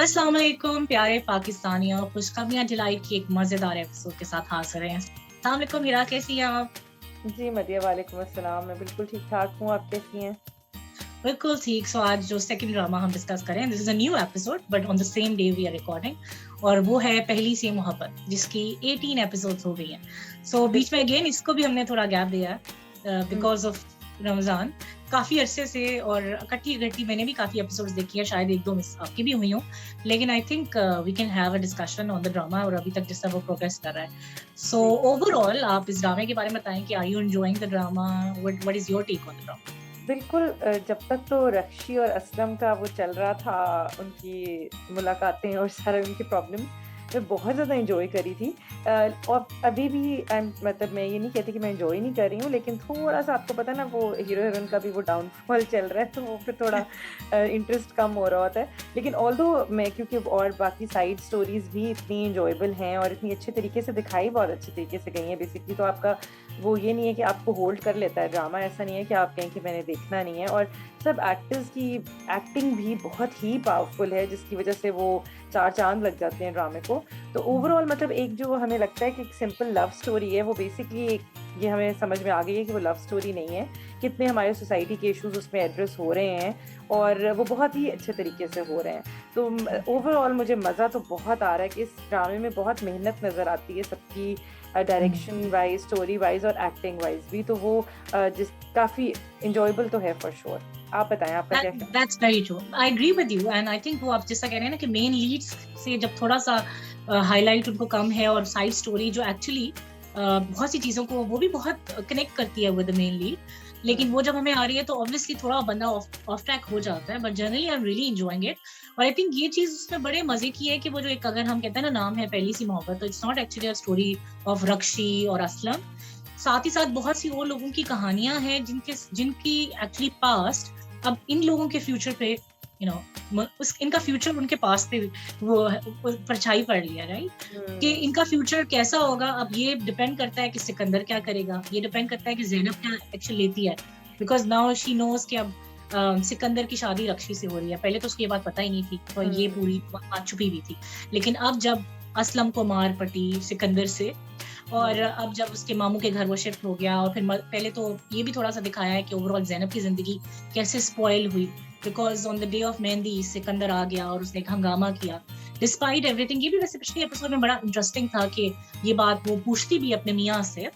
अस्सलाम वालेकुम प्यारे पाकिस्तानियों, खुशखबरियां जुलाई की एक मजेदार एपिसोड के साथ हाजिर हैं। अस्सलाम वालेकुम हीरा, कैसी हैं आप? जी, मदिया वालेकुम अस्सलाम। मैं बिल्कुल ठीक-ठाक हूँ, आप कैसी हैं? बिल्कुल ठीक। सो आज जो सेकंड ड्रामा हम डिस्कस करें, this is a new episode but on the same day we are recording, और वो है पहली सी मोहब्बत, जिसकी 18 एपिसोड्स हो गई हैं। सो बीच में बिल्कुल। अगेन इसको भी हमने थोड़ा गैप दिया है हुँ, बिकॉज ऑफ रमजान। काफी अरसे से, और इकट्ठी मैंने भी काफी एपिसोड्स देखी है, शायद एक दो मिस आपकी भी हुई हो, लेकिन I think we can have a discussion on the drama, और अभी तक जिस तरह वो प्रोग्रेस कर रहा है। सो जी। ओवरऑल आप इस ड्रामे के बारे में बताएं कि are you enjoying the drama, what is your take on the drama? बिल्कुल जब तक तो रक्षी और असलम का वो चल रहा था, उनकी मुलाकातें और सारे उनके प्रॉब्लम्स, मैं बहुत ज़्यादा एन्जॉय करी थी। और अभी भी मतलब मैं ये नहीं कहती कि मैं एन्जॉय नहीं कर रही हूँ, लेकिन थोड़ा-सा आपको पता है ना, वो हीरो-हीरोइन का भी वो डाउनफॉल चल रहा है, तो वो फिर थोड़ा इंटरेस्ट कम हो रहा होता है। लेकिन ऑल्दो मैं, क्योंकि और बाकी साइड स्टोरीज़ भी इतनी एन्जॉयबल हैं और इतनी अच्छे तरीके से दिखाई बहुत अच्छे तरीके से गई हैं बेसिकली, तो आपका वो ये नहीं है कि आपको होल्ड कर लेता है ड्रामा, ऐसा नहीं है कि आप कहें कि मैंने देखना नहीं है। और सब एक्टर्स की एक्टिंग भी बहुत ही पावरफुल है, जिसकी वजह से वो चार चाँद लग जाते हैं ड्रामे को। तो ओवरऑल मतलब एक जो हमें लगता है कि एक सिंपल लव स्टोरी है, वो बेसिकली ये हमें समझ में आ गई है कि वो लव स्टोरी नहीं है। कितने हमारे सोसाइटी के इश्यूज़ उसमें एड्रेस हो रहे हैं और वो बहुत ही अच्छे तरीके से हो रहे हैं। तो ओवरऑल मुझे मज़ा तो बहुत आ रहा है कि इस ड्रामे में बहुत मेहनत नज़र आती है सबकी, डायरेक्शन वाइज़, स्टोरी वाइज़ और एक्टिंग वाइज़ भी। तो वो जिस काफ़ी एन्जॉयबल तो है फॉर श्योर। आप बताएँ, आपका क्या ख़्याल? That's very true. I agree with you, and I think वो आप जैसा कह रहे हैं ना कि मेन लीड्स से जब थोड़ा सा हाईलाइट उनको कम है, और साइड स्टोरी जो एक्चुअली बहुत सी चीजों को वो भी बहुत कनेक्ट करती है विद द मेन लीड, हुँ, लेकिन वो जब हमें आ रही है तो ऑब्वियसली थोड़ा बंदा ऑफ ट्रैक हो जाता है, but generally I am really enjoying it. और आई थिंक ये चीज उसमें बड़े मजे की है कि वो जो एक, अगर हम कहते हैं ना, नाम है पहली सी मोहब्बत, तो it's not actually a story of Rakshi और असलम। साथ ही साथ बहुत सी और लोगों की कहानियां हैं जिनकी एक्चुअली पास्ट अब इन लोगों के फ्यूचर पे, यू नो, उस इनका फ्यूचर उनके पास पे वो परछाई पड़ लिया, राइट? कि हुँ, इनका फ्यूचर कैसा होगा, अब ये डिपेंड करता है कि सिकंदर क्या करेगा, ये डिपेंड करता है कि ज़ैनब क्या एक्शन लेती है, बिकॉज नाउ शी नोज कि अब सिकंदर की शादी रक्षी से हो रही है। पहले तो उसको ये बात पता ही नहीं थी, तो ये हुँ, पूरी बात छुपी हुई थी। लेकिन अब जब असलम को मार पटी सिकंदर से, और हुँ, अब जब उसके मामू के घर वो शिफ्ट हो गया, और फिर पहले तो ये भी थोड़ा सा दिखाया है कि ओवरऑल ज़ैनब की जिंदगी कैसे स्पॉइल हुई, because on the day of mehndi Sikandar आ गया और उसने एक हंगामा किया डिस्पाइट एवरीथिंग। ये भी वैसे पिछले एपिसोड में बड़ा इंटरेस्टिंग था कि ये बात वो पूछती भी अपने मियाँ से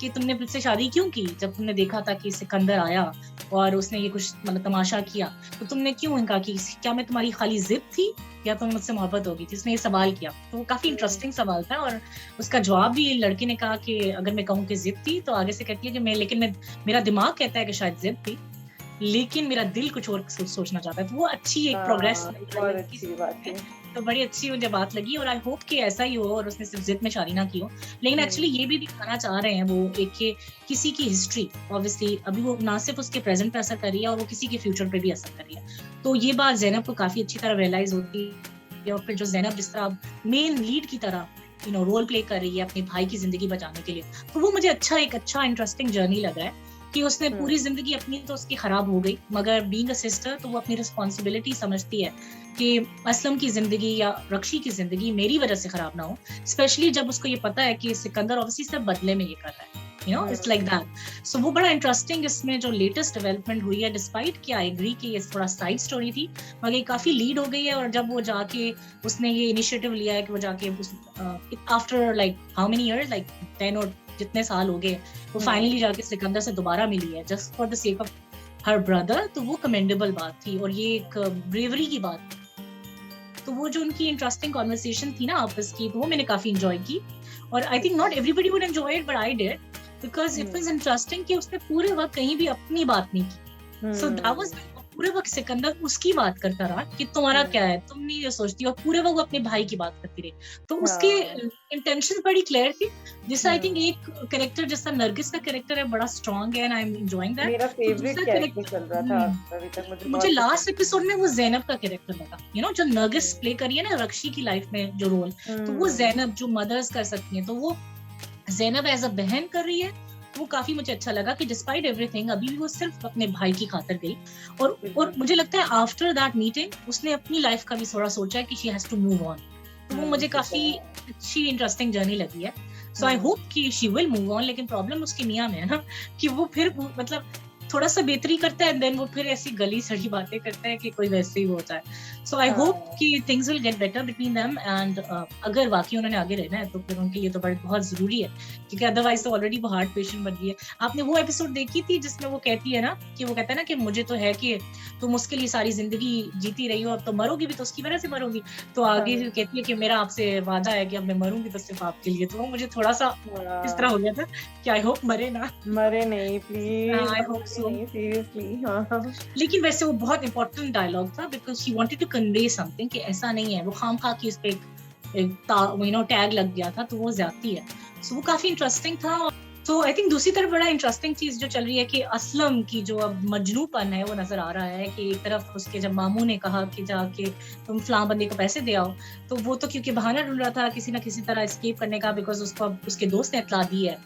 कि तुमने मुझसे शादी क्यों की, जब तुमने देखा था कि सिकंदर आया और उसने ये कुछ मतलब तमाशा किया, तो तुमने क्यों इनकार की, क्या मैं तुम्हारी खाली जिद थी या तुम्हें मुझसे मोहब्बत होगी थी? उसने ये सवाल किया, तो वो काफी हुँ, इंटरेस्टिंग सवाल था। और उसका जवाब भी लड़के ने कहा कि अगर मैं कहूँ कि जिद थी, तो आगे से कहती है कि मैं मेरा दिमाग कहता है कि शायद जिद थी, लेकिन मेरा दिल कुछ और सोचना चाहता है। तो वो अच्छी एक प्रोग्रेस हाँ, दिखाई बहुत है उसकी अच्छी बात में, है। तो बड़ी अच्छी मुझे बात लगी, और आई होप कि ऐसा ही हो और उसने सिर्फ जिद में शादी ना की हो। लेकिन हुँ, एक्चुअली ये भी दिखाना चाह रहे हैं वो एक कि किसी की हिस्ट्री ऑब्वियसली अभी वो ना सिर्फ उसके प्रेजेंट पे असर कर रही है, और वो किसी के फ्यूचर पे भी असर कर रही है। तो ये बात ज़ैनब को काफी अच्छी तरह रियलाइज होती है, और फिर जो ज़ैनब जिस तरह मेन लीड की तरह रोल प्ले कर रही है अपने भाई की जिंदगी बचाने के लिए, तो वो मुझे एक अच्छा इंटरेस्टिंग जर्नी लग रहा है कि उसने हुँ, पूरी जिंदगी अपनी तो उसकी खराब हो गई, मगर बीइंग अ सिस्टर तो वो अपनी रिस्पॉन्सिबिलिटी समझती है कि असलम की जिंदगी या रक्षी की जिंदगी मेरी वजह से खराब ना हो, स्पेशली जब उसको ये पता है कि सिकंदर ऑब्वियसली सब बदले में ये कर रहा है, इट्स लाइक हुँ, दैट। सो वो बड़ा इंटरेस्टिंग इसमें जो लेटेस्ट डेवलपमेंट हुई है, डिस्पाइट कि आई एग्री कि ये थोड़ा साइड स्टोरी थी, मगर ये काफी लीड हो गई है। और जब वो जाके उसने ये इनिशिएटिव लिया है कि वो जाके after like how many years, like 10 और जितने साल हो गए, वो हुँ, फाइनली जाके सिकंदर से दोबारा मिली है just for the sake of her brother, तो वो कमेंडेबल बात थी, और ये एक ब्रेवरी की बात। तो वो जो उनकी इंटरेस्टिंग कॉन्वर्सेशन थी ना आपस की, तो वो मैंने काफी एंजॉय की। और आई थिंक नॉट अच्छा। Everybody would enjoy it, but I did, because it hmm, was interesting कि उसने पूरे वक्त कहीं भी अपनी बात नहीं की। सो दैट वाज, हुँ, पूरे वक्त सिकंदर उसकी बात करता रहा कि तुम्हारा हुँ, क्या है, तुम नहीं ये सोचती, और पूरे वक्त वो अपने भाई की बात करती रही। तो उसके हाँ, इंटेंशन बड़ी क्लियर थी, जिससे आई थिंक हुँ। एक कैरेक्टर जैसा नरगिस का कैरेक्टर है, बड़ा स्ट्रांग है, and I am enjoying that. मेरा तो फ़ेवरेट दूसरा कैरेक्टर चल रहा था कैरेक्टर, अभी तक, मुझे तो मुझे बहुत पसंद। लास्ट एपिसोड में वो ज़ैनब का कैरेक्टर लगा, जो नरगिस हुँ, प्ले करी है ना रक्षी की लाइफ में जो रोल, तो वो हुँ, ज़ैनब जो मदर्स कर सकती हैं, तो वो ज़ैनब एज़ अ बहन कर रही है, वो काफी मुझे अच्छा लगा कि डिस्पाइट एवरीथिंग अभी भी वो सिर्फ अपने भाई की खातिर गई। और बिल्कुल। मुझे लगता है आफ्टर दैट मीटिंग उसने अपनी लाइफ का भी थोड़ा सोचा है कि she has to move on. तो वो मुझे ठीक काफी है। अच्छी इंटरेस्टिंग जर्नी लगी है। सो आई होप कि शी विल मूव ऑन, लेकिन प्रॉब्लम उसकी मियां में है ना कि वो फिर मतलब थोड़ा सा बेहतरी करता है, देन वो फिर ऐसी गली सड़ी बातें करता है कि कोई वैसे ही होता है। सो आई होप हाँ। कि things will get better between them and अगर वाकई उन्होंने आगे रहना है तो फिर उनके लिए तो बहुत जरूरी है, क्योंकि अदरवाइज तो ऑलरेडी वो हार्ट पेशेंट बन गई है। आपने वो एपिसोड देखी थी जिसमें वो कहती है ना कि वो कहता है ना कि मुझे तो है कि तुम उसके लिए सारी जिंदगी जीती रही हो, अब तो मरोगी भी तो उसकी वजह से मरोगी। तो आगे हाँ। कहती है कि मेरा आपसे वादा है कि अब मैं मरूंगी तो सिर्फ आपके लिए। तो वो मुझे थोड़ा सा इस तरह हाँ। हो गया था कि आई होप मरे ना। मरे नहीं प्लीज, आई होप मरे सो। नहीं सीरियसली। हाँ। लेकिन वैसे वो बहुत इंपॉर्टेंट डायलॉग था because she wanted to convey something कि ऐसा नहीं है, वो खामखा की इस पे एक टैग लग गया था, तो वो ज्यादती है। सो वो काफी इंटरेस्टिंग था। तो आई थिंक दूसरी तरफ बड़ा इंटरेस्टिंग चीज जो चल रही है कि असलम की जो अब मजनूपन है वो नजर आ रहा है कि एक तरफ उसके जब मामू ने कहा कि जाके तुम फलां बंदे को पैसे दे आओ, तो वो तो क्योंकि बहाना ढूंढ रहा था किसी ना किसी तरह एस्केप करने का, बिकॉज उसको अब उसके दोस्त ने इतला दी है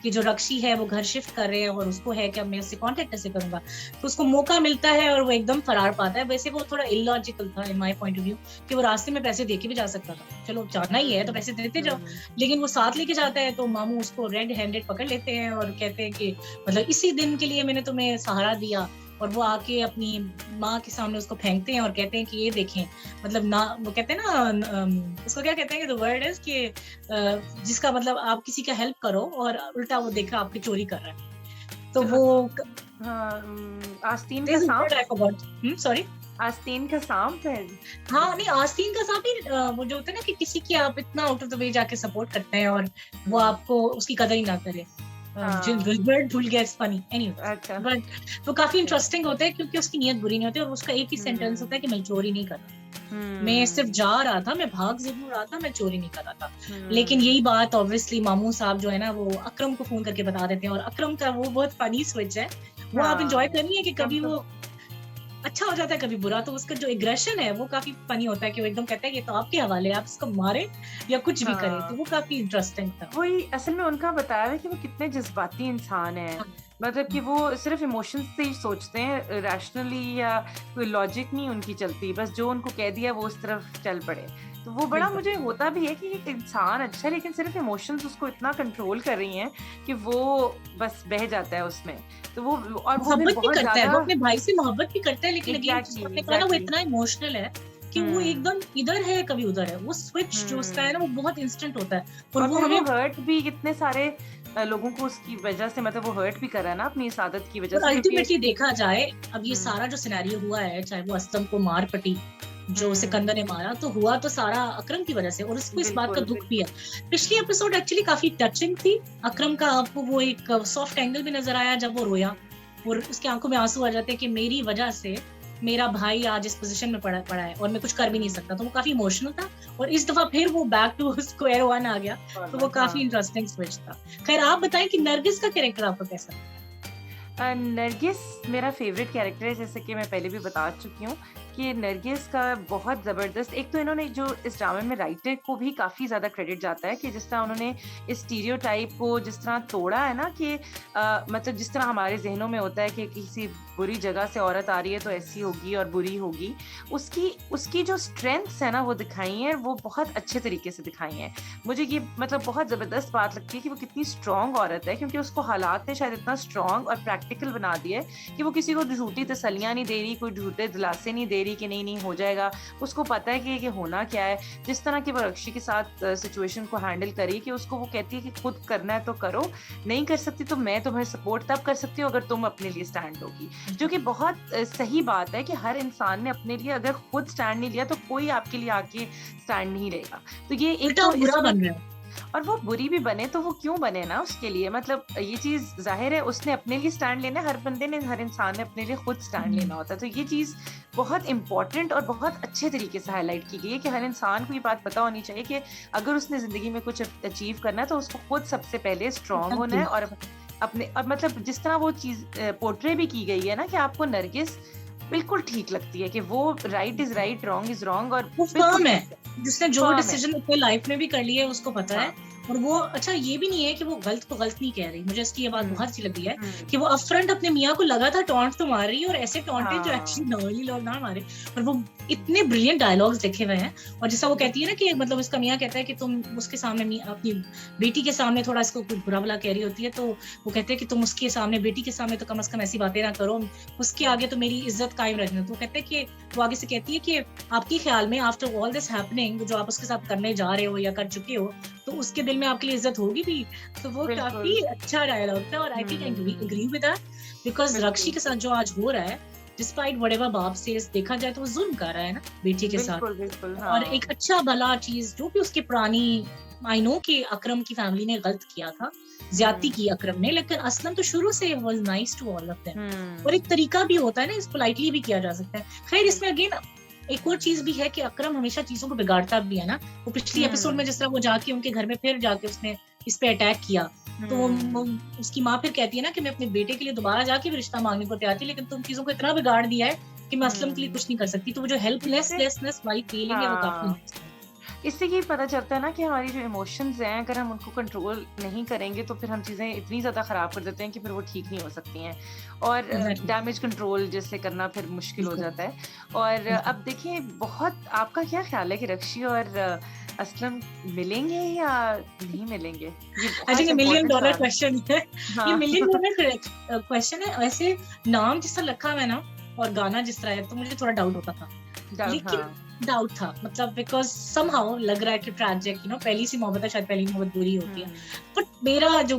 कि जो रक्षी है वो घर शिफ्ट कर रहे हैं और उसको है कि अब मैं उससे कांटेक्ट कैसे करूंगा। तो उसको मौका मिलता है और वो एकदम फरार पाता है। वैसे वो थोड़ा इलॉजिकल था इन माय पॉइंट ऑफ व्यू कि वो रास्ते में पैसे देके भी जा सकता था, चलो जाना ही है तो पैसे देते जाओ, लेकिन वो साथ लेके जाता है तो मामू उसको रेड हैंडेड पकड़ लेते हैं और कहते हैं कि मतलब इसी दिन के लिए मैंने तुम्हें सहारा दिया। और वो आके अपनी माँ के सामने उसको फेंकते हैं और कहते हैं कि ये देखें, मतलब ना वो कहते हैं ना उसको क्या कहते हैं कि द वर्ड इज कि जिसका मतलब आप किसी का हेल्प करो और उल्टा वो देख रहा आपकी चोरी कर रहा है। तो वो आस्तीन का सांप। सॉरी आस्तीन का सांप है। हाँ नहीं, आस्तीन का सांप ही वो जो होता है ना कि किसी की आप इतना आउट ऑफ द वे जाके सपोर्ट करते हैं और वो आपको उसकी कदर ही ना करे। वर्ड भूल गया, फनी एनीवे। अच्छा। बट वो काफी इंटरेस्टिंग होता है क्योंकि उसकी नियत बुरी नहीं होती और उसका एक ही सेंटेंस होता है कि मैं चोरी नहीं कर रहा, मैं सिर्फ जा रहा था, मैं भाग जरूर रहा था, मैं चोरी नहीं कर रहा था। लेकिन यही बात ऑब्वियसली मामू साहब जो है ना वो अकरम को फोन करके बता देते हैं और अकरम का वो बहुत फनी स्विच है, वो आप एंजॉय करनी है कि कभी वो अच्छा हो जाता है कभी बुरा। तो उसका जो एग्रेशन है वो काफी फनी होता है कि वो एकदम कहता है कि तो आपके हवाले, आप इसको मारे या कुछ भी करें। तो वो काफी इंटरेस्टिंग था। वही असल में उनका बताया है कि वो कितने जज्बाती इंसान है। मतलब कि वो सिर्फ इमोशंस से ही सोचते हैं, रैशनली या कोई लॉजिक नहीं उनकी चलती, बस जो उनको कह दिया वो उस तरफ चल पड़े। तो वो बड़ा मुझे होता भी है कि एक इंसान अच्छा है लेकिन सिर्फ इमोशंस उसको इतना कंट्रोल कर रही हैं कि वो बस बह जाता है उसमें। तो वो और वो भी मोहब्बत भी बहुत करता है, वो ज्यादा अपने भाई से मोहब्बत भी करता है, लेकिन अगेन आपने कहा ना वो इतना इमोशनल है कि वो एकदम इधर है कभी उधर है। वो स्विच जो उसका है ना वो बहुत इंस्टेंट होता है और वो हमें हर्ट भी कितने सारे लोगों को उसकी वजह से, मतलब वो हर्ट भी कर रहा है ना अपनी इस आदत की वजह से। अल्टीमेटली देखा जाए अब ये सारा जो सिनेरियो हुआ है, चाहे वो असलम को मार पटी जो सिकंदर ने मारा, तो हुआ तो सारा अकरम की वजह से और उसको इस बात का दुख भी है। पिछली एपिसोड एक्चुअली काफी टचिंग थी। अकरम का आपको वो एक सॉफ्ट एंगल भी नजर आया जब वो रोया और उसकी आंखों में आंसू आ जाते हैं कि मेरी वजह से मेरा भाई आज इस पोजीशन में पड़ा है और मैं कुछ कर भी नहीं सकता। तो वो काफी इमोशनल था और इस दफा फिर वो बैक टू स्क्वायर वन आ गया। तो वो काफी इंटरेस्टिंग स्विच था। खैर आप बताएं कि नरगिस का कैरेक्टर आपको कैसा लगा? नरगिस मेरा फेवरेट कैरेक्टर है, जैसे कि मैं पहले भी बता चुकी हूँ कि नरगिस का बहुत ज़बरदस्त, एक तो इन्होंने जो इस ड्रामे में राइटर को भी काफ़ी ज़्यादा क्रेडिट जाता है कि जिस तरह उन्होंने इस स्टीरियोटाइप को जिस तरह तोड़ा है ना कि मतलब जिस तरह हमारे जहनों में होता है कि किसी बुरी जगह से औरत आ रही है तो ऐसी होगी और बुरी होगी, उसकी जो स्ट्रेंथ्स है ना वो दिखाई हैं, वो बहुत अच्छे तरीके से दिखाई हैं। मुझे ये मतलब बहुत ज़बरदस्त बात लगती है कि वो कितनी स्ट्रॉन्ग औरत है, क्योंकि उसको हालात ने शायद इतना स्ट्रॉन्ग और प्रैक्टिकल बना दिया है कि वो किसी को झूठी तसल्लियाँ नहीं दे रही, कोई झूठे दिलासे नहीं दे रही कि नहीं हो जाएगा। उसको पता है कि ये होना क्या है। जिस तरह की वो रक्षी के साथ सिचुएशन को हैंडल करी कि उसको वो कहती है कि खुद करना है तो करो, नहीं कर सकती तो मैं तुम्हें सपोर्ट तब कर सकती हूँ अगर तुम अपने लिए स्टैंड लोगी, जो कि बहुत सही बात है कि हर इंसान ने अपने लिए अगर खुद स्टैंड नहीं लिया तो कोई आपके लिए आके स्टैंड नहीं लेगा। तो ये एक तो बुरा बन रहा है और वो बुरी भी बने तो वो क्यों बने ना उसके लिए, मतलब ये चीज जाहिर है उसने अपने लिए स्टैंड लेना है, हर बंदे ने, हर इंसान ने अपने लिए खुद स्टैंड लेना होता है। तो ये चीज बहुत इंपॉर्टेंट और बहुत अच्छे तरीके से हाईलाइट की गई है कि हर इंसान को ये बात पता होनी चाहिए कि अगर उसने जिंदगी में कुछ अचीव करना है तो उसको खुद सबसे पहले स्ट्रांग होना है और अपने, और मतलब जिस तरह वो चीज पोर्ट्रे भी की गई है ना कि आपको नरगिस बिल्कुल ठीक लगती है कि वो right is right, wrong is wrong, और वो फर्म है, जिसने जो डिसीजन अपने लाइफ में भी कर लिया है उसको पता है और वो अच्छा ये भी नहीं है कि वो गलत को गलत नहीं कह रही, मुझे इसकी ये बात हम्म बहुत अच्छी लगी है हम्म, कि वो अपफ्रंट अपने मियाँ को लगातार टॉन्ट तो मार रही है, और ऐसे टॉन्टे जो हाँ एक्चुअली नॉर्मली लोग ना मारे, और वो इतने ब्रिलियंट डायलॉग्स लिखे हुए हैं। और जैसा वो कहती है ना कि मतलब उसका मियाँ कहता है कि तुम उसके सामने अपनी बेटी के सामने थोड़ा इसको कुछ बुरा भला कह रही होती है, तो वो कहते हैं कि तुम उसके सामने, बेटी के सामने तो कम से कम ऐसी बातें ना करो, उसके आगे तो मेरी इज्जत कायम रखना। तो वो कहते हैं कि वो आगे से कहती है कि आपके ख्याल में आफ्टर ऑल दिस हैपनिंग जो आप उसके साथ करने जा रहे हो या कर चुके हो, तो उसके दिल में आपके लिए इज्जत होगी भी। तो वो बिल्कुल। काफी अच्छा डायलॉग था, और I think I hmm agree with that, because Rakshi बिल्कुल के साथ जो आज हो रहा है, डिस्पाइट व्हाटएवर बाप से देखा जाए तो वो जुल्म कर रहा है ना बेटी के साथ। बिल्कुल बिल्कुल और हाँ। एक अच्छा भला चीज जो भी उसकी पुरानी, आई नो कि अकरम की फैमिली ने गलत किया था, ज्यादती हम्म की अकरम ने, लेकिन असलम तो शुरू से was nice to all of them. और हम्म एक तरीका भी होता है ना, इस पोलाइटली भी किया जा सकता है। खैर इसमें बिल्कुल। अगेन एक और चीज भी है कि अकरम हमेशा चीजों को बिगाड़ता भी है ना। वो पिछली एपिसोड में हम्म जिस तरह वो जाके उनके घर में फिर जाके उसने इस पे अटैक किया, तो उसकी माँ फिर कहती है ना कि मैं अपने बेटे के लिए दोबारा जाके भी रिश्ता मांगने को तैयार थी, लेकिन तुम चीजों को इतना बिगाड़ दिया है कि मैं असलम के लिए हम्म कुछ नहीं कर सकती। तो वो जो इससे हेल्पलेसनेस वाली फीलिंग है वो काफी हाँ, nice है। इससे ये पता चलता है ना कि हमारी जो इमोशंस हैं, अगर हम उनको कंट्रोल नहीं करेंगे तो फिर हम चीज़ें इतनी ज़्यादा ख़राब कर देते हैं कि फिर वो ठीक नहीं हो सकती हैं, और एग्जैक्टली, डैमेज कंट्रोल जैसे करना फिर मुश्किल हो बिल्कुल जाता है। और बिल्कुल। अब देखिए, बहुत आपका क्या ख्याल है कि रक्षी और असलम मिलेंगे या नहीं मिलेंगे? ये आई थिंक बहुत मिलियन इम्पोर्टेंट डॉलर सवाल है। क्वेश्चन है। ये हाँ मिलियन डॉलर क्वेश्चन है। वैसे नाम जिस तरह रखा हुआ है ना, और गाना जिस तरह है, तो मुझे थोड़ा डाउट होता था, डाउट लेकिन हाँ। डाउट था मतलब बिकॉज समहाउ लग रहा है कि ट्रैजिक, पहली सी मोहब्बत है, शायद पहली मोहब्बत बुरी होती है। हुँ। बट मेरा जो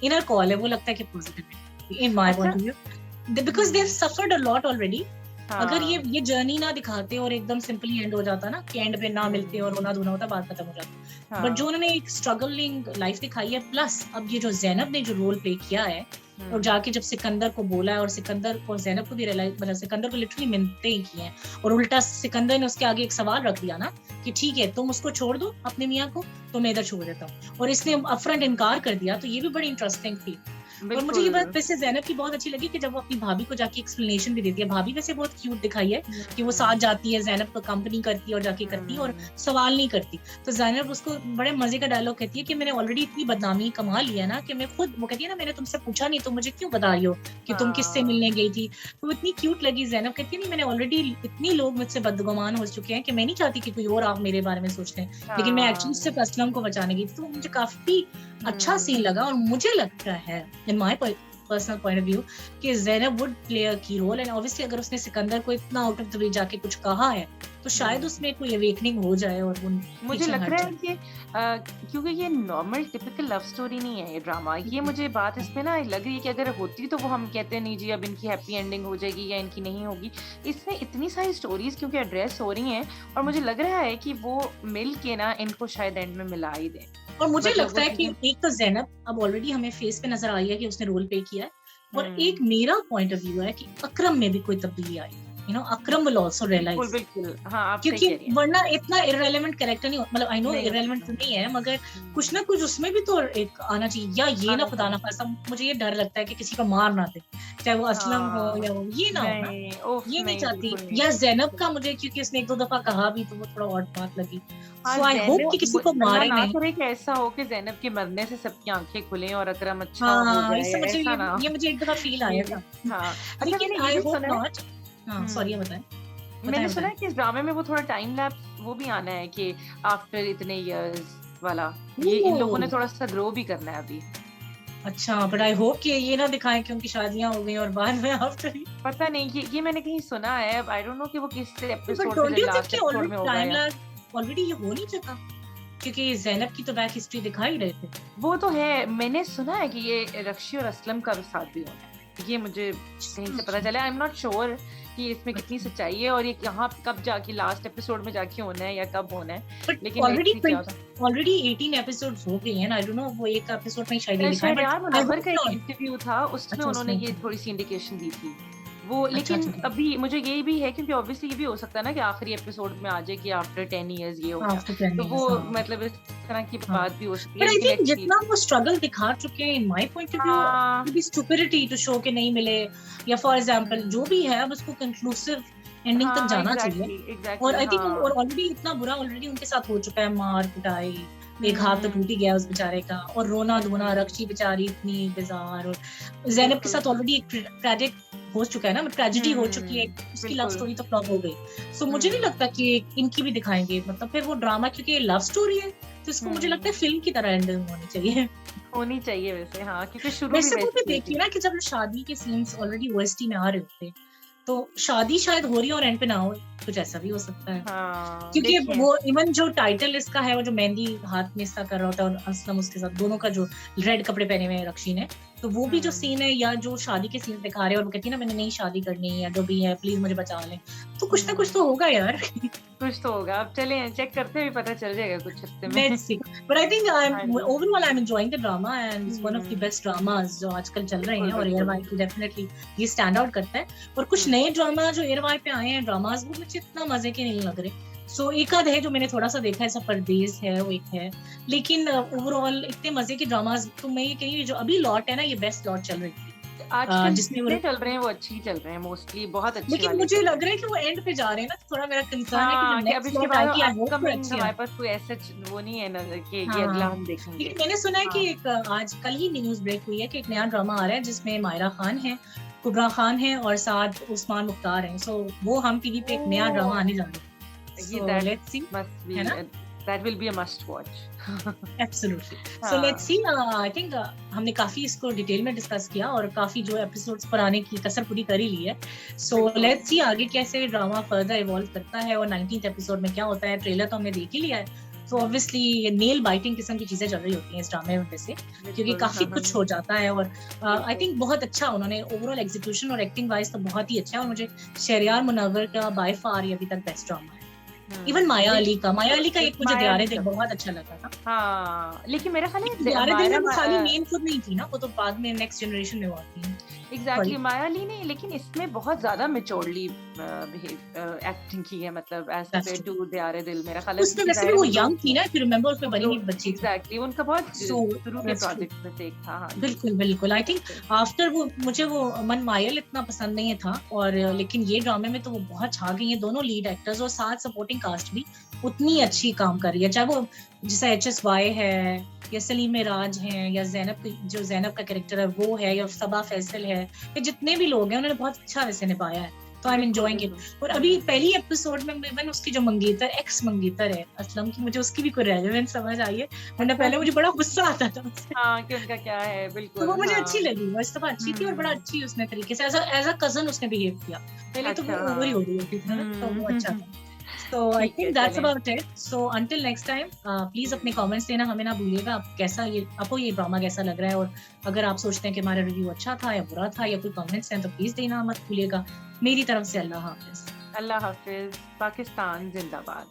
इनर कॉल है वो लगता है कि पॉजिटिव है इन माय अच्छा। Point of view, because they have hmm. Suffered a lot already. अगर हाँ। ये जर्नी ना दिखाते और एकदम सिंपली एंड हो जाता ना, कि एंड पे ना मिलते और हुँ। रोना धोना होता, बात खत्म हो जाती। बट जो हाँ। उन्होंने एक स्ट्रगलिंग लाइफ दिखाई है, प्लस अब ये जो जैनब ने जो रोल प्ले किया है, और हुँ। जाके जब सिकंदर को बोला है, और सिकंदर और जैनब को भी रियलाइज, मतलब सिकंदर को लिटरली मिन्नतें ही की हैं, और उल्टा सिकंदर ने उसके आगे एक सवाल रख दिया ना कि ठीक है तुम उसको छोड़ दो अपने मियाँ को, तो मैं इधर छोड़ देता हूँ, और इसने अपफ्रंट इनकार कर दिया। तो ये भी बड़ी इंटरेस्टिंग थी। और मुझे ये बात बिल्कुल। वैसे जैनब की बहुत अच्छी लगी कि जब वो अपनी भाभी को जाके एक्सप्लेनेशन भी देती है, भाभी वैसे बहुत क्यूट दिखाई है कि वो साथ हुँ। जाती है, जैनब को कंपनी करती है और जाके करती है, और हुँ। सवाल नहीं करती। तो जैनब उसको बड़े मजे का डायलॉग कहती है कि मैंने ऑलरेडी इतनी बदनामी कमा ली है ना, कि मैं खुद, वो कहती है ना, मैंने तुमसे पूछा नहीं, तुम मुझे क्यों बता रही हो कि तुम किससे हाँ। मिलने गई थी। तो वो इतनी क्यूट लगी। जैनब कहती है नहीं, मैंने ऑलरेडी, इतनी लोग मुझसे बदगुमान हो चुके हैं कि मैं नहीं चाहती कि कोई और आप मेरे बारे में सोच लें, लेकिन मैं एक्चुअली हाँ। सिर्फ असलम को बचाने गई थी। तो मुझे काफी अच्छा सीन हुँ। लगा, और मुझे लगता है in my personal point of view कि ज़ैनब वुड प्ले अ की रोल, एंड ऑब्वियसली अगर उसने सिकंदर को इतना आउट ऑफ द वे जाके कुछ कहा है, तो शायद हुँ। उसमें कोई अवेकनिंग हो जाए और वो मुझे पीछे लग हट रहा जाए। है कि क्योंकि ये नॉर्मल टिपिकल लव स्टोरी नहीं है ये ड्रामा, ये मुझे बात इसमें ना लग रही है कि अगर होती तो वो हम कहते हैं नहीं जी अब इनकी हैप्पी एंडिंग हो जाएगी या इनकी नहीं होगी। इसमें इतनी सारी स्टोरीज क्योंकि एड्रेस हो रही हैं, और मुझे लग रहा है कि वो मिल के ना इनको शायद एंड में मिला ही दें। और मुझे मतलब वो लगता है कि चीजें। एक तो ज़ैनब अब ऑलरेडी हमें फेस पे नजर आई है कि उसने रोल प्ले किया है, और हुँ। एक मेरा पॉइंट ऑफ व्यू है कि अकरम में भी कोई तब्दीली आई, अकरम विल आल्सो बिल्कुल, रियलाइज, बिल्कुल। हाँ, आप सही क्योंकि कह रही हैं। वरना इतना इररेलेवेंट कैरेक्टर नहीं मतलब आई नो नहीं हो इररेलेवेंट सकता। तो नहीं है, मगर कुछ हुँ। ना कुछ उसमें भी तो एक आना चाहिए, या ये ना आना खुदा ना चाहिए। खास्ता मुझे ये डर लगता है कि किसी को मार ना दे, चाहे वो असलम हो हाँ। या वो, ये ना हो ना, नहीं, उफ़ ये नहीं नहीं, चाहती। बिल्कुल नहीं। या जैनब बिल्कुल। का मुझे, क्योंकि उसने एक दो दफा कहा भी, तो वो थोड़ा ऑड बात लगी। हाँ, सो आई होप कि ज़ैनब किसी को अल्लाह मारे ना नहीं। करे कि ऐसा हो कि ज़ैनब के मरने से सबकी आँखें खुलें और अकरम अच्छा हो हाँ, जाए, इससे मुझे ऐसा ना ये हो। मुझे एक दफा फील आया ये था। हाँ, अच्छा लेकिन मैंने ये आई भी होप सुना है। नॉट। हाँ सॉरी, हुँ, बताएं मैंने बताएं सुना बताएं। है कि इस ड्रामे में वो थोड़ा टाइम लैप्स वो भी आना है कि आफ्टर इतने इयर्स वाला, ये इन लोगों ने ओह! थोड़ा-सा ग्रो भी करना है अभी। अच्छा, बट आई होप कि ये ना दिखाएं कि उनकी शादियां हो गई और बाद में आफ्टर। पता नहीं, ये मैंने कहीं सुना है, अब आई डोंट नो कि वो किस बट एपिसोड में डोंट शायद यू थिंक लास्ट कि एपिसोड ऑलरेडी में होगा टाइम या। लैग ऑलरेडी ये हो नहीं चुका, क्योंकि ज़ैनब की तो बैक हिस्ट्री दिखा ही रहे थे। वो तो है, मैंने सुना है कि ये रक्षी और असलम का भी साथ भी होना है। ये मुझे कहीं से पता चला है। आई एम नॉट श्योर कि इसमें कितनी अच्छा, सच्चाई है और ये कहाँ कब जाके लास्ट एपिसोड में जाके होना है या कब होना है। बट लेकिन लेट्स ऑलरेडी सी क्या होता है। ऑलरेडी 18 एपिसोड्स हो गए हैं, आई डोंट नो वो एक एपिसोड में ही शायद ये दिखाएं, बट शहरयार आई मुनव्वर होप का एक नॉट। इंटरव्यू था, उसमें अच्छा, उन्होंने उसमें ये थोड़ी-सी इंडिकेशन दी थी। वो अच्छा लेकिन अच्छा, अभी मुझे ये भी है क्योंकि ऑब्वियसली ये भी हो सकता है ना कि आखिरी एपिसोड में आ जाए कि आफ्टर 10 इयर्स ये हो गया। आफ्टर 10 तो वो इयर्स, हाँ मतलब इस तरह की हाँ। बात भी हो सकती बट है, आई लेकिन थिंक लेट्स सी। जितना वो स्ट्रगल दिखा चुके हैं, in my point of view, हाँ। It be stupidity to show के नहीं मिले, या फॉर एग्जांपल जो हुँ। भी है अब उसको कंक्लूसिव एंडिंग तक हाँ, जाना चाहिए। एग्ज़ैक्टली, और एग्ज़ैक्टली आई थिंक, और हाँ। ऑलरेडी इतना बुरा ऑलरेडी उनके साथ हो चुका है, मार पिटाई, एक हाथ तो हम्म, टूट ही गया उस बेचारे का, और रोना धोना, रक्षी बेचारी इतनी बेजार, और जैनब के बिल्कुल। साथ ऑलरेडी एक ट्रेजिक हो चुका है ना, ट्रेजिडी हो चुकी है, उसकी लव बिल्कुल। स्टोरी तो फ्लॉप हो गई। सो मुझे नहीं हम्म। लगता कि इनकी भी दिखाएंगे, मतलब फिर वो ड्रामा, क्योंकि ये लव स्टोरी है तो इसको मुझे लगता हम्म, है फिल्म की तरह एंडिंग होनी चाहिए। होनी चाहिए वैसे, हाँ, क्योंकि शुरू भी वैसे वो भी वैसी हुई देखिए थी। ना कि जब शादी के सीन्स ऑलरेडी ओएसटी में आ रहे होते, तो शादी शायद हो रही है और एंड पे ना हो, कुछ ऐसा भी हो सकता है। हाँ, क्योंकि देखिए। वो इवन जो टाइटल इसका है, वो जो मेहंदी हाथ में इसका कर रहा होता है और असलम उसके साथ, दोनों का जो रेड कपड़े पहने हुए हैं रक्षी ने, तो वो भी जो हम्म, सीन है, या जो शादी के सीन दिखा रहे हैं और वो कहती है ना मैंने नहीं शादी करनी, या जो भी है प्लीज मुझे बचा लें, तो कुछ ना कुछ हम्म, तो होगा यार। कुछ तो होगा। अब चले चेक करते हुए पता चल जाएगा कुछ हफ्ते में। Let's see, but I think I am हाँ जी। Overall I am enjoying the drama and it's one of the hmm, best dramas जो आजकल चल रहे बिल्कुल हैं, और एयर बिल्कुल। वाई को डेफिनेटली ये स्टैंड आउट करता है। और कुछ हम्म, नए ड्रामा जो एयर वाई पे आए हैं ड्रामास, वो मुझे इतना मजे के नहीं लग रहे। सो एक आध है जो मैंने थोड़ा सा देखा है, ऐसा परदेस है वो एक है, लेकिन ओवरऑल इतने मजे के ड्रामास, तो मैं ये कही जो अभी लॉट है ना, ये बेस्ट लॉट चल रही थी, आजकल जिसमें वो, जितने चल रहे हैं वो अच्छे ही चल रहे हैं, मोस्टली बहुत अच्छे लेकिन वाले मुझे चल रहे लग हैं। रहा है कि वो एंड पे जा रहे हैं ना, तो थोड़ा मेरा कंसर्न है कि हाँ, जो कि अब नेक्स्ट इसके लॉट बाद आएगी, आई होप वो अपकमिंग अच्छी हमारे आए। पास कोई ऐसा वो नहीं है ना कि ये अगला हाँ, हम देखेंगे। लेकिन मैंने सुना है हाँ। कि एक आज कल ही न्यूज ब्रेक हुई है कि एक नया ड्रामा आ रहा है जिसमें मायरा खान है, कुबरा खान है, और साथ उस्मान मुख्तार है। सो वो हम टीवी पे एक नया ड्रामा आने जा रहा है, ये so that let's see, must है बी ना? That will be a must watch. Absolutely. So let's हाँ, सी, आई थिंक हमने काफी इसको डिटेल में डिस्कस किया और काफी जो एपिसोड्स पर आने की कसर पूरी कर ही ली है। सो बिल्कुल। लेट्स सी आगे कैसे ड्रामा फर्दर इवॉल्व करता है, और 19th एपिसोड में क्या होता है। ट्रेलर तो हमने देख ही लिया है, तो ऑब्वियसली ये नेल बाइटिंग किस्म की चीजें चल रही होती हैं इस ड्रामे में से, क्योंकि बिल्कुल, काफी हाँ, हाँ, कुछ हो जाता है। और आई बिल्कुल। थिंक बहुत अच्छा उन्होंने ओवरऑल एग्जीक्यूशन और एक्टिंग वाइज तो बहुत ही अच्छा है, और मुझे शहरयार मुनव्वर का बाय फार ये अभी तक बेस्ट ड्रामा है। इवन माया अली का एक मुझे माया दियारे अली दिल का। बहुत अच्छा लगा था। हाँ, लेकिन मेरा ख्याल लेकिन है दियारे दिल में मायरा वो खाली मेन खुद नहीं थी ना, वो तो बाद में नेक्स्ट जनरेशन में वो आती है। एग्जैक्टली सॉरी, माया अली ने, लेकिन इसमें बहुत ज्यादा मेच्योरली एक्टिंग की है, मतलब as that's compare true. To Dayare Dil. मेरा ख्याल है उसमें वैसे भी दयारे वो दिल तो यंग थी ना, इफ यू रिमेंबर, उसमें बनी हुई बच्ची थी। एग्जैक्टली उनका बहुत सो शुरू के दैट्स ट्रू, प्रोजेक्ट में से एक था। हाँ जी। बिल्कुल बिल्कुल। आई थिंक बिल्कुल। आफ्टर वो, मुझे वो मन मायल इतना पसंद नहीं था, और हाँ। लेकिन ये ड्रामे में तो वो बहुत छा गई है, दोनों लीड एक्टर्स, और साथ सपोर्टिंग कास्ट भी उतनी हम्म, अच्छी काम कर रही है, चाहे वो जैसा HSY है, या सलीम राज हैं, या जो जैनब का कैरेक्टर है वो है, या सबा फैसल है, या जितने भी लोग हैं उन्होंने बहुत अच्छा वैसे निभाया है। तो आई एम बिल्कुल एंजॉयिंग इट। बिल्कुल। और अभी पहली एपिसोड में इवन उसकी जो मंगेतर, एक्स मंगेतर है असलम की, मुझे उसकी भी कोई रेलेवेंस समझ आई है, वरना अच्छा। पहले मुझे बड़ा गुस्सा आता था उससे। हाँ, कि उनका क्या है, तो वो बिल्कुल, मुझे अच्छी हाँ। लगी, वो इस दफा अच्छी थी, और बड़ा हम्म। अच्छी उसने तरीके से एज अ कजन उसने बिहेव किया। पहले तो वो अच्छा, ओवर ही हाँ। हो रही होती थी ना, तो वो अच्छा था। So I ठीक है, think that's चलें। about it. So until next time, please अपने comments देना हमें ना भूलिएगा, आप कैसा ये आपको ये ड्रामा कैसा लग रहा है, और अगर आप सोचते हैं कि हमारा रिव्यू अच्छा था या बुरा था, या कोई कमेंट्स हैं, तो प्लीज देना मत भूलिएगा। मेरी तरफ से अल्लाह हाफिज। अल्लाह हाफिज। पाकिस्तान जिंदाबाद।